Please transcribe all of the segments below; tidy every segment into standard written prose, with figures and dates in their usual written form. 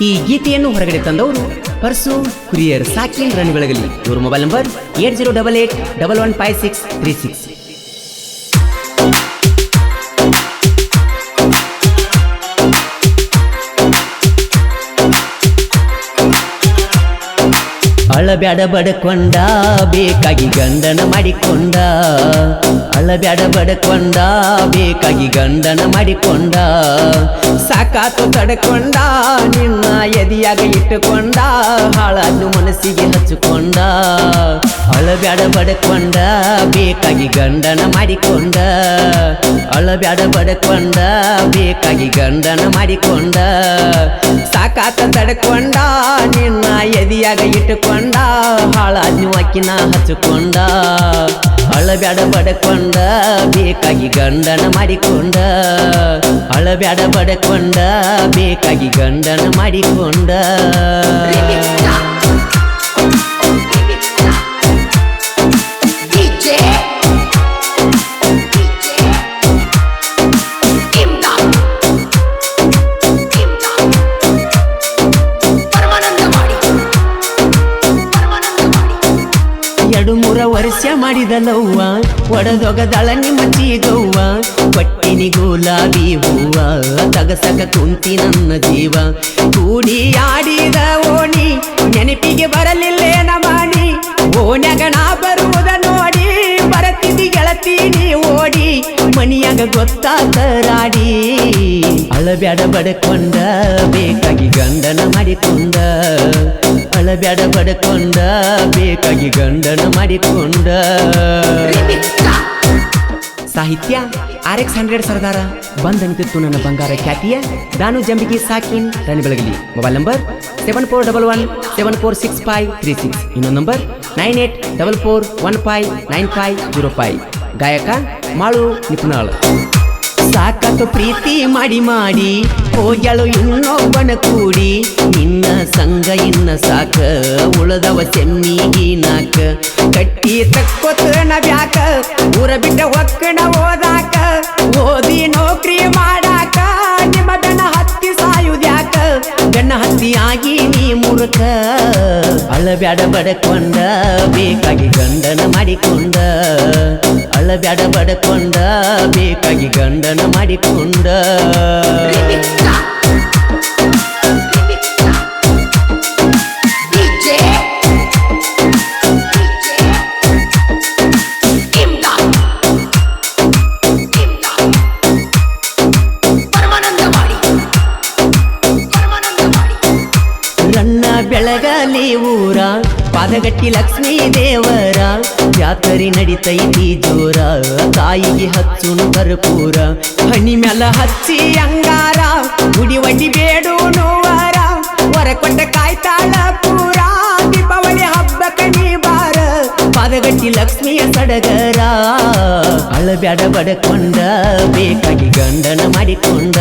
ಈ ಗೀತೆಯನ್ನು ಹೊರಗಡೆ ತಂದವರು ಪರ್ಸು ಕುರಿಯರ್ ಸಾಕಿನ್ ರನ್ ಬೆಳಗಲಿ. ಇವರು ಮೊಬೈಲ್ ನಂಬರ್ 8088115636. ಅಳಬ್ಯಾಡ ಬಡಕೊಂಡ ಬೇಕಾಗಿ ಗಂಡನ ಮಾಡಿಕೊಂಡ, ಅಳಬ್ಯಾಡ ಬಡಕೊಂಡ ಬೇಕಾಗಿ ಗಂಡನ ಮಾಡಿಕೊಂಡ, ಸಾಕಾತು ತಡಕೊಂಡ ನಿನ್ನ ಎದಿಯಾಗ ಇಟ್ಟುಕೊಂಡ, ಹಾಳನ್ನು ಮನಸ್ಸಿಗೆ ಹಚ್ಚಿಕೊಂಡ. ಅಳಬ್ಯಾಡ ಬಡಕೊಂಡ ಬೇಕಾಗಿ ಗಂಡನ ಮಾಡಿಕೊಂಡ, ಅಳಬ್ಯಾಡ ಬಡಕೊಂಡ ಬೇಕಾಗಿ ಗಂಡನ ಮಾಡಿಕೊಂಡ, ಸಾಕಾತ ತಡಕೊಂಡ ನಿನ್ನ ಎದಿಯಾಗ ಇಟ್ಟುಕೊಂಡ, ಹಾಳಾದ್ನು ಅಕ್ಕಿನ ಹಚ್ಚಿಕೊಂಡ. ಅಳಬ್ಯಾಡ ಬಡಕೊಂಡ ಬೇಕಾಗಿ ಗಂಡನ ಮಾಡಿಕೊಂಡ, ಅಳಬ್ಯಾಡ ಬಡಕೊಂಡ ಬೇಕಾಗಿ ಗಂಡನ ಮಾಡಿಕೊಂಡ. ಎರಡು ಮೂರ ವರ್ಷ ಮಾಡಿದಲವ್ವ ಒಡದೊಗದಳ ನಿಮ್ಮ ಚೀಗವ್ವ, ಪಟ್ಟಿನಿ ಗುಲಾಬಿ ಹೂವ ತಗಸಕ ಕುಂತಿ ನನ್ನ ಜೀವ, ಕೂಡಿ ಆಡಿದ ಓಣಿ ನೆನಪಿಗೆ ಬರಲಿಲ್ಲೇನ ಮಾಡಿ, ಓಣ್ಯಾಗ ನಾ ಬರುವುದ ನೋಡಿ ಬರತಿದ್ದಿ ಗೆಳತೀನಿ ಓಡಿ, ಮನಿಯಾಗ ಗೊತ್ತಾತ ರಾಡಿ. ಅಳಬ್ಯಾಡ ಬಡಕೊಂಡ ಬೇಕಾಗಿ ಗಂಡನ ಮಾಡಿಕೊಂಡ, ಅಳಬ್ಯಾಡ ಬಡಕೊಂಡ ಬೇಕಾಗಿ ಗಂಡನ ಮಾಡಿಕೊಂಡ. ಸಾಹಿತ್ಯ RX100 ಸರ್ದಾರ ಬಂದಂತಿತ್ತು ನನ್ನ ಬಂಗಾರ ಖ್ಯಾತಿಯ ದಾನು ಜಂಬಿಗಿ ಸಾಕಿನ್ ರನ್ ಬೆಳಗಲಿ. Mobile number 7411746536. ಇನ್ನೊಂದು ನಂಬರ್ 9844159505. ಗಾಯಕ ಮಾಳು ನಿಪುಣಾಳ್. ಸಾಕತ್ತು ಪ್ರೀತಿ ಮಾಡಿ ಮಾಡಿ ಹೋಗ್ಯಾಳು ಇನ್ನೊಬ್ಬನ ಕೂಡಿ, ನಿನ್ನ ಸಂಗ ಇನ್ನ ಸಾಕ ಉಳದವ ಸೆಮ್ಮಿಗಿ ನಾಕ, ಕಟ್ಟಿ ತಕ್ಕೊತನ ಬ್ಯಾಕ ಊರ ಬಿಟ್ಟ ಒಕ್ಕಣ ಓದಾಕ, ಓದಿ ನೌಕರಿ ಮಾಡಾಕ ನಿಮ್ಮ ಬೆನ್ನ ಹತ್ತಿ ಸಾಯುದ್ಯಾಕ, ಬೆನ್ನ ಹತ್ತಿ ಆಗಿ ನೀ ಮುರುಕ. ಅಳಬ್ಯಾಡ ಬಡಕೊಂಡ ಬೇಕಾಗಿ ಗಂಡನ ಮಾಡಿಕೊಂಡ, ಅಳಬ್ಯಾಡ ಬಡಕೊಂಡ ಬೇಕಾಗಿ ಗಂಡನ ಮಾಡಿಕೊಂಡ. ರನ್ನ ಬೆಳಗಲಿ ಊರ ಪಾದಗಟ್ಟಿ ಲಕ್ಷ್ಮೀ ದೇವರ, ಜಾತರಿ ನಡಿತೈತಿ ಜೋರ ತಾಯಿಗೆ ಹಚ್ಚುನು ಕರ್ಪೂರ, ಹಣಿ ಮ್ಯಾಲ ಹಚ್ಚಿ ಅಂಗಾರ ಗುಡಿ ಒಡ್ಡಿ ಬೇಡು ನೋವಾರ, ಹೊರ ಕೊಟ್ಟ ಕಾಯ್ತಾಳ ಪೂರ ದೀಪಾವಳಿ ಹಬ್ಬಕ್ಕ ನೀ ಬಾರ, ಪಾದಗಟ್ಟಿ ಲಕ್ಷ್ಮಿಯ ಸಡಗರ. ಅಳಬ್ಯಾಡ ಬಡಕೊಂಡ ಬೇಕಾಗಿ ಗಂಡನ ಮಾಡಿಕೊಂಡ,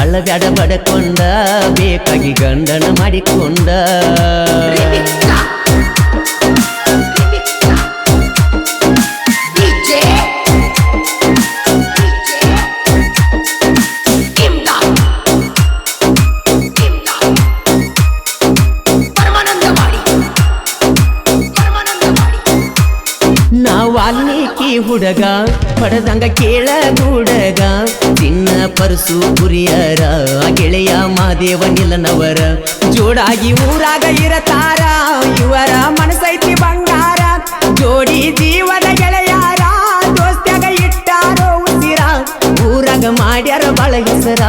ಅಳಬ್ಯಾಡ ಬಡಕೊಂಡ ಬೇಕಾಗಿ ಗಂಡನ ಮಾಡಿಕೊಂಡ. ವಾಲ್ಮೀಕಿ ಹುಡುಗ ಪಡೆದಂಗ ಕೇಳ ಗುಡಗ, ಚಿನ್ನ ಪರ್ಸು ಕುರಿಯರ ಗೆಳೆಯ ಮಾದೇವ ನಿಲನವರ, ಜೋಡಾಗಿ ಊರಾಗ ಇರತಾರ ಇವರ ಮನಸೈತಿ ಬಂಗಾರ, ಜೋಡಿ ಜೀವದ ಗೆಳೆಯಾರ ದೋಸ್ತ್ಯಾಗ ಇಟ್ಟಾರೋ ಉಸಿರ, ಊರಾಗ ಮಾಡ್ಯಾರ ಬಾಳ ಹೆಸರ.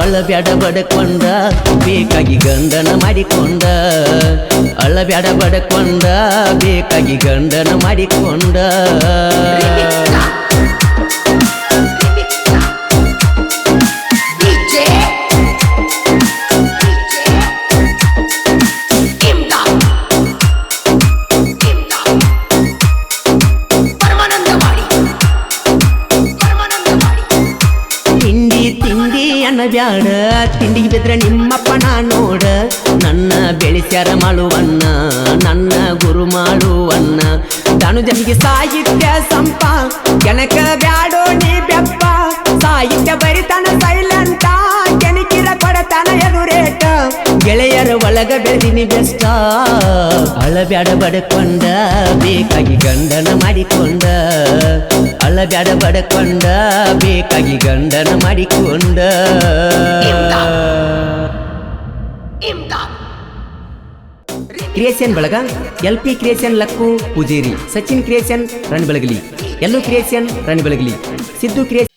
ಅಳಬ್ಯಾಡ ಬಡಕೊಂಡ ಬೇಕಾಗಿ ಗಂಡನ ಮಾಡಿಕೊಂಡ, ಅಳಬ್ಯಾಡ ಬಡಕೊಂಡ ಬೇಕಾಗಿ ಗಂಡನ ಮಾಡಿಕೊಂಡ. ಬ್ಯಾಡ ತಿಂಡಿಗೆ ಬಿದ್ರ ನಿಮ್ಮಪ್ಪನ ನೋಡ, ನನ್ನ ಬೆಳೆಸ್ಯಾರ ಮಾಳುವನ್ನ ನನ್ನ ಗುರು ಮಾಡುವನ್ನ, ದಾನು ಜಮಿಗೆ ಸಾಹಿತ್ಯ ಸಂಪ ಕೆನಕ ಬ್ಯಾಡೋ ನೀ ಬೆಪ್ಪ, ಸಾಹಿತ್ಯ ಬರಿತಾನ ಸೈಲೆಂಟ ಕೆಣಕಿರ ಕೊಡತಾನ ಎದುರೇ ಬೆಳೆದಿನಿ ಬೆಷ್ಟ ಅಳಬ್ಯಾಡ ಬಡಕೊಂಡ ಬೇಕಾಗಿ ಗಂಡನ ಮಾಡಿಕೊಂಡ ಅಳಬ್ಯಾಡ ಬಡಕೊಂಡ ಬೇಕಾಗಿ ಗಂಡನ ಮಾಡಿಕೊಂಡ ಕ್ರಿಯೇಷನ್ ಬಳಗ LP creation Lakku Pujeri, Sachin creation Ranabelagali, ಎಲ್ಲೂ ಕ್ರಿಯೇಷನ್ ರಣಬೆಳಗಲಿ, ಸಿದ್ದು ಕ್ರಿಯೇಷನ್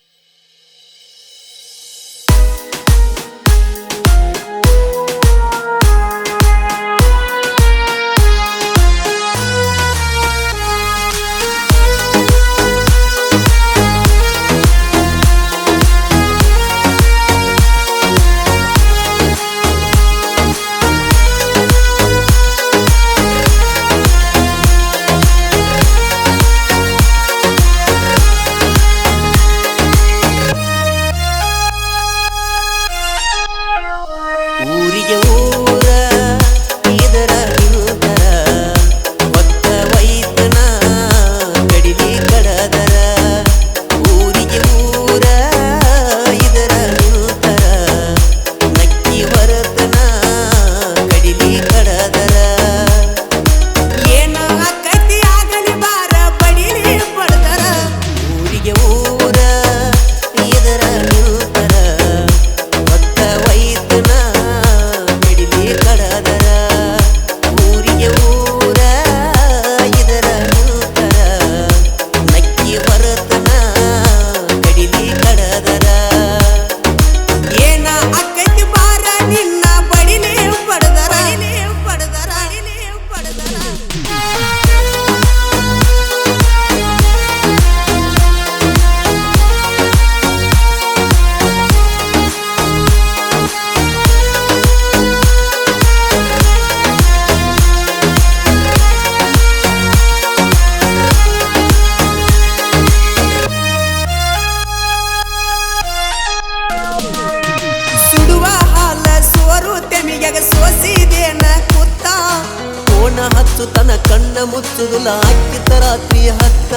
ತನ ಕಣ್ಣ ಮುಚ್ಚುದುಲ ಹಾಕಿತ ರಾತ್ರಿ ಹತ್ತ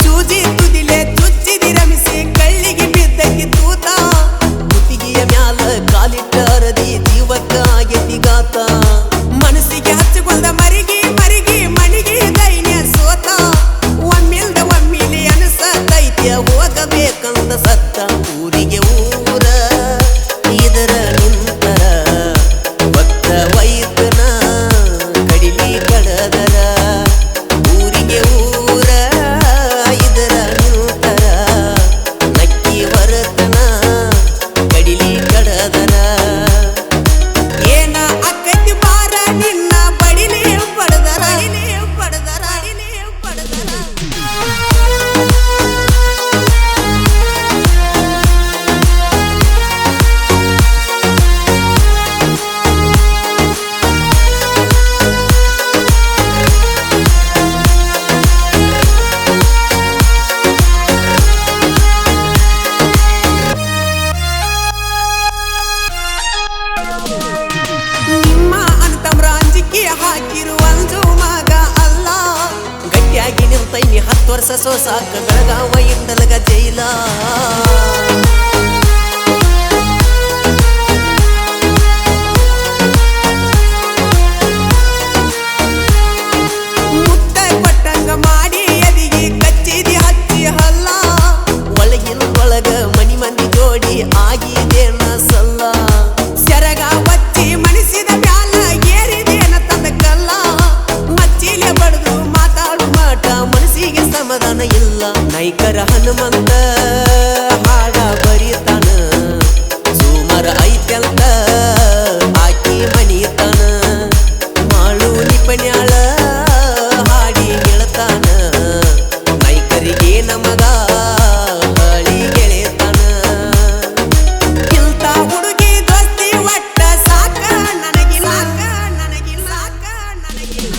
ಚೂಜಿ ತುದಿಲೆ ಚುಚ್ಚಿದಿ ರಮಿಸಿ ಕಳ್ಳಿಗೆ ಬಿದ್ದಗಿ ತೂತ ಕುತ್ತಿಗೆಯ ಮ್ಯಾಲ ಕಾಲಿಟ್ಟ ಹರದಿ ಜೀವಕ್ಕ ಆಗೇತಿ ಗಾತ ಮನಸ್ಸಿಗೆ ಹಚ್ಚಿಕೊಂಡ ಮರಿಗಿ ಮರಿಗಿ ಮಣಿಗಿ ದೈನ್ಯ ಸೋತ ಒಮ್ಮಿಲ್ದ ಒಮ್ಮಿಲಿ ಅನಸತೈತ್ಯ ಹೋಗಬೇಕಂದ ಸತ್ತ ಊರಿಗೆ ಊರ ಇದರ ನಿಂತರ ಭಕ್ತ ವೈದ್ಯನ ಕಡಿಲಿ ಕಡದರ ಊರಿಗೆ ಊರ ಇದರ ನಿಂತರ ನಕ್ಕಿ ವರತನ ಕಡಿಲಿ ಕಡದರ ಏನ ಅಕ್ಕತಿ ಬಾರ ನಿನ್ನ ಬಡಿಲಿ ಪಡದರ ಪಡದರ ಪಡದರ ನಿಮ್ಮ ಅಂತಮ್ರ ಅಂಜಿಕೆ ಹಾಕಿರುವ ಅಂಜು ಮಗ ಅಲ್ಲ ಗಟ್ಟಿಯಾಗಿ ನಿಂತೈನಿ 10 ವರ್ಷ ಸೋಸಾಕ ಬೆಳಗಾವ ಇಂದಲಗ ಜೈಲ ಮುತ್ತ ಪಟ್ಟಂಗ ಮಾಡಿ ಎದಿಗೆ ಕಚ್ಚಿದಿ ಹಚ್ಚಿ ಹಲ್ಲ ಒಳಗಿನೊಳಗ ಮನಿ ಮಂದಿ ಜೋಡಿ ಆಗಿದೇನ ಸಲ್ಲ ಸೆರಗ ಒಚ್ಚಿ ಮಣಿಸಿದ ಮ್ಯಾಲ ಏರಿದೇನ ತಂದ ಕಲ್ಲ ಮಚ್ಚಿಲೆ ಬಡ್ದು ಮಾತಾಡು ಮಾಟ ಮನಸ್ಸಿಗೆ ಸಮಾಧಾನ ಇಲ್ಲ ನೈಕರ ಹನುಮಂತ ಹಾಡ ಬರೀತಾನ ಸುಮಾರ ಐತ್ಯಂತ ಆಕಿ ಮಣಿತಾನ ಮಾಳು ನಿಪಣ್ಯಾಳ ಹಾಡಿ ಗೆಳತಾನ ನೈಕರಿಗೆ ನಮಗ ಹಳಿ ಗೆಳೆತಾನ ಇಂತ ಹುಡುಗಿ ದೋಸ್ತಿ ಒಟ್ಟ ಸಾಕ ನನಗಿಲ್ಲ ನನಗಿಲ್ಲ ನನಗಿಲ್ಲ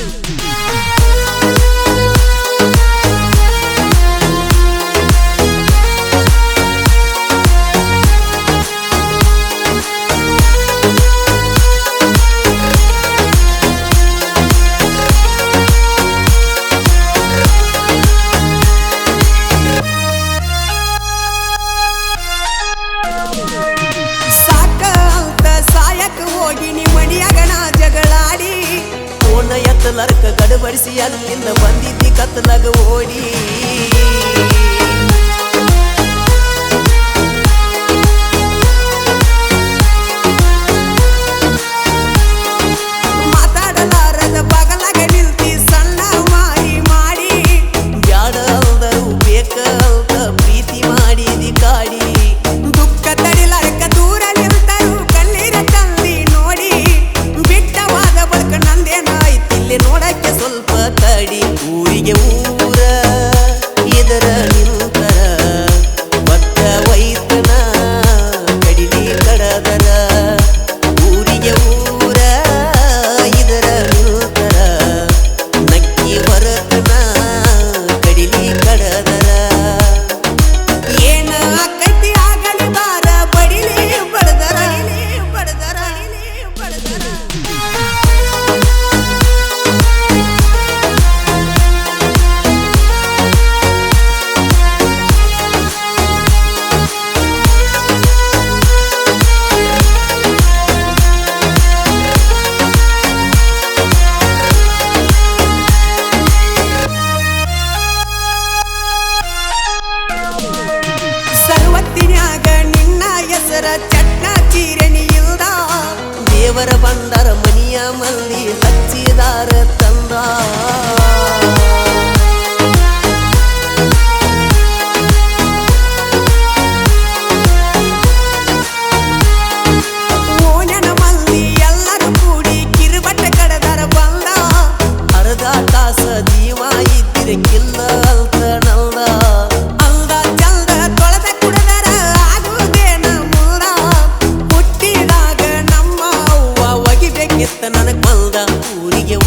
ಬಿಡಲರ್ಕ ಗಡಬಡಿಸಿ ಅಲ್ಲಿಂದ ಬಂದಿದ್ದಿ ಕತ್ತಲಾಗ ಓಡಿ ಮಾತಾಡಲಾರದ ಬಗಲಾಗ ನಿಲ್ತಿ ಸಣ್ಣ ಮಾರಿ ಮಾಡಿ ಬ್ಯಾಡ ಅಲ್ದರು ಬೇಕ ಅಂತ ಪ್ರೀತಿ ಮಾಡಿದಿ ಕಾಡಿ ದುಃಖ ತಡಿಲಾರಕ ದೂರ ನಿಲ್ತರು ಕಣ್ಣೀರ ತಂದಿ ನೋಡಿ ಬಿಟ್ಟವಾದ ಬಳಿಕ ನಂದೇನಾಯ್ತಿಲ್ಲಿ ನೋಡಕ್ಕೆ ಸ್ವಲ್ಪ ತಡಿ ಊರಿಗೆ ಊರ ಇದರ ನಿಂತರ ಒತ್ತ ವೈತನ ಕಡಿಲಿ ಕಡದರ ಊರಿಗೆ ಊರ ಇದರ ನಿಂತರ ನಕ್ಕಿ ಬರತನ ಕಡಿಲಿ ಕಡದರ ಏನ ಆಕೈತಿ ಆಗಲಿ ಬಾರ ಬಡಿಲಿ ಬಡದರ ಬಡದರ ಬಡದರ ಸರ್ವತ್ತಿನ್ಯಾಗ ನಿನ್ನ ಹೆಸರ ಚಟ್ನ ಚೀರಣಿ ಇಲ್ದ ದೇವರ ಬಂದರ ಮನಿಯ ಮಲ್ಲಿ ಹಚ್ಚಿದಾರ ತಂದ ಓಣ್ಯನ ಮಂದಿ ಎಲ್ಲರೂ ಕೂಡಿ ಕಿರುಬಟ್ಟ ಕಡದರ ಬಂದ ಅರ್ಧ ತಾಸ ಜೀವ ಇದ್ದಿರ ಕಿಲ್ಲ ಅಲ್ತ ನಲ್ದ ಅಂದ ಚಂದ ತೊಳೆದ ಕುಡದರ ಆಗುದೇನ ಮುಲ್ದ ಹುಟ್ಟಿದಾಗ ನಮ್ಮ ಅವ್ವ ಒಗಿಬೇಕಿತ್ತ ನನಗ್ ಮಲ್ದ ಊರಿಗೆ